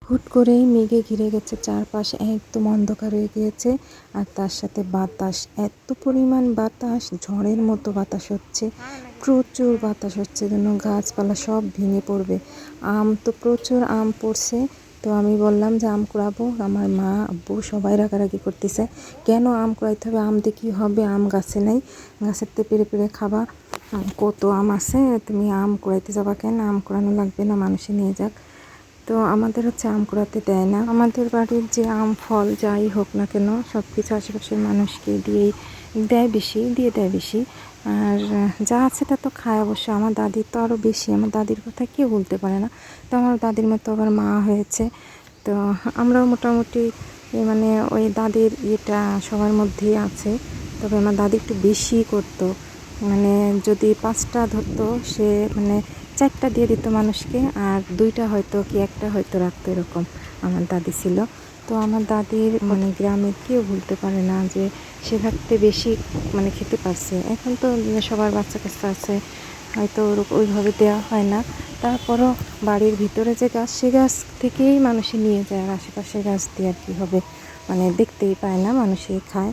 হুট করেই মেঘে ঘিরে গেছে, চারপাশে একদম অন্ধকার হয়ে গিয়েছে। আর তার সাথে বাতাস, এত পরিমাণ বাতাস, ঝড়ের মতো বাতাস হচ্ছে, প্রচুর বাতাস হচ্ছে, যেন গাছপালা সব ভেঙে পড়বে। আম তো প্রচুর আম পড়ছে। তো আমি বললাম যে আম কুড়াবো, আমার মা আব্বু সবাই রাগারাগি করতেছে, কেন আম কুড়াইতে হবে, আম দিয়ে কী হবে, আম গাছে নেই, গাছের তে পেড়ে পেড়ে খাবা, কত আম আছে, তুমি আম কুড়াইতে যাবা কেন, আম কুড়ানো লাগবে না, মানুষে নিয়ে যাক। তো আমাদের হচ্ছে আম কুড়াতে দেয় না। আমাদের বাড়ির যে আম ফল যাই হোক না কেন, সব কিছু আশেপাশের মানুষকে দিয়েই দেয়, বেশি দিয়ে দেয় বেশি। আর যা আছে তা তো খায় অবশ্য। আমার দাদির তো আরও বেশি, আমার দাদির কথা কেউ বলতে পারে না। তো আমার দাদির মতো আবার মা হয়েছে। তো আমরাও মোটামুটি মানে ওই দাদির ইয়েটা সবার মধ্যেই আছে। তবে আমার দাদি একটু বেশি করতো, মানে যদি 5টা ধরতো সে মানে 4টা দিয়ে দিত মানুষকে, আর 2টা হয়তো কি 1টা হয়তো রাখতো, এরকম আমার দাদি ছিল। তো আমার দাদির মানে গ্রামে কেউ ভুলতে পারে না যে সে থাকতে বেশি মানে খেতে পারছে। এখন তো সবার বাচ্চা কাচ্চা আছে, হয়তো ওইভাবে দেওয়া হয় না। তারপরও বাড়ির ভিতরে যে গাছ, সে গাছ থেকেই মানুষে নিয়ে যায়, আর আশেপাশের গাছ দিয়ে আর কী হবে, মানে দেখতেই পায় না, মানুষই খায়।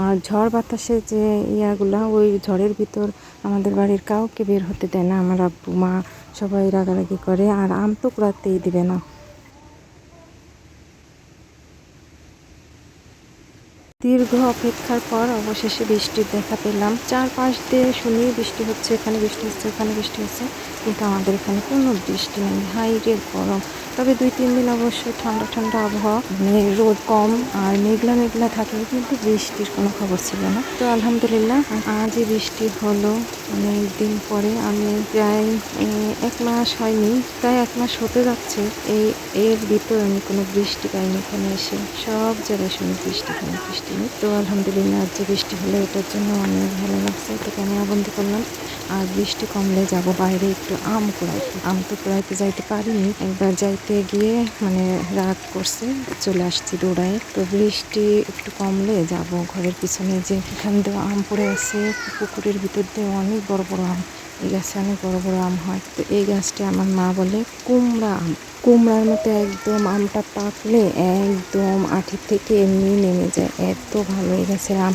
আর ঝড় বাতাসে যে ইয়াগুলা, ওই ঝড়ের ভিতর আমাদের বাড়ির কাউকে বের হতে দেয় না, আমার আব্বু মা সবাই রাগারাগি করে, আর আম তো কুড়াতেই দিবে না। দীর্ঘ অপেক্ষার পর অবশেষে বৃষ্টির দেখা পেলাম। 4 পাশ দিয়ে শুনি বৃষ্টি হচ্ছে, এখানে বৃষ্টি হচ্ছে, ওখানে বৃষ্টি হচ্ছে, কিন্তু আমাদের এখানে কোনো বৃষ্টি নেই, হাইরে গরম। তবে 2-3 দিন অবশ্যই ঠান্ডা ঠান্ডা আবহাওয়া, মানে রোদ কম আর মেঘলা মেঘলা থাকে, কিন্তু বৃষ্টির কোনো খবর ছিল না। তো আলহামদুলিল্লাহ আজই বৃষ্টি হলো অনেক দিন পরে। আমি প্রায় 1 মাস হয়নি, প্রায় 1 মাস হতে যাচ্ছে, এর ভিতর আমি কোনো বৃষ্টি পাইনি। এখানে এসে সব জায়গায় শুনি বৃষ্টি, কোনো বৃষ্টি নেই। তো আলহামদুলিল্লাহ আজ যে বৃষ্টি হলো এটার জন্য অনেক ভালো লাগছে। তো ক্যামেরাবন্দি করলাম। আর বৃষ্টি কমলে যাব বাইরে একটু আম কুড়াইতে। আম তো কুড়াইতে যাইতে পারিনি, একবার যাইতে গিয়ে মানে রাগ করছে, চলে আসছি দৌড়ায়। তো বৃষ্টি একটু কমলে যাব। ঘরের পিছনে যে এখান দিয়ে আম পড়ে আছে, পুকুরের ভিতর দিয়ে অনেক বড় বড় আম, এই গাছে অনেক বড় বড় আম হয়। তো এই গাছটি আমার মা বলে কুমড়া আম। কুমড়ার মতো একদম, আমটা পাকলে একদম আঠি থেকে এমনি নেমে যায়, এত ভালো এই গাছের আম,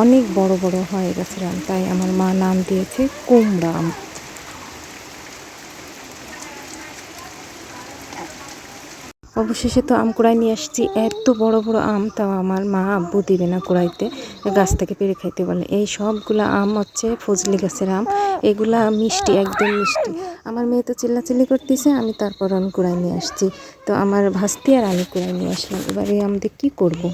অনেক বড় বড় হয় এই গাছের আম, তাই আমার মা নাম দিয়েছে কুমড়া আম। অবশেষে তো আম কুড়াই নিয়ে আসছি, এত বড় বড় আম, তাও আমার মা আব্বু দিবে না কুড়াইতে, গাছ থেকে পেড়ে খাইতে বলে। এই সবগুলা আম হচ্ছে ফজলি গাছের আম, এগুলা মিষ্টি, একদম মিষ্টি। আমার মেয়ে তো চিল্লাচিল্লি করতেছে, আমি তারপর আমি কুড়াই নিয়ে আসছি। তো আমার ভাস্তি আর আমি কুড়াই নিয়ে আসলাম। এবার এই আম দিয়ে কী করবো।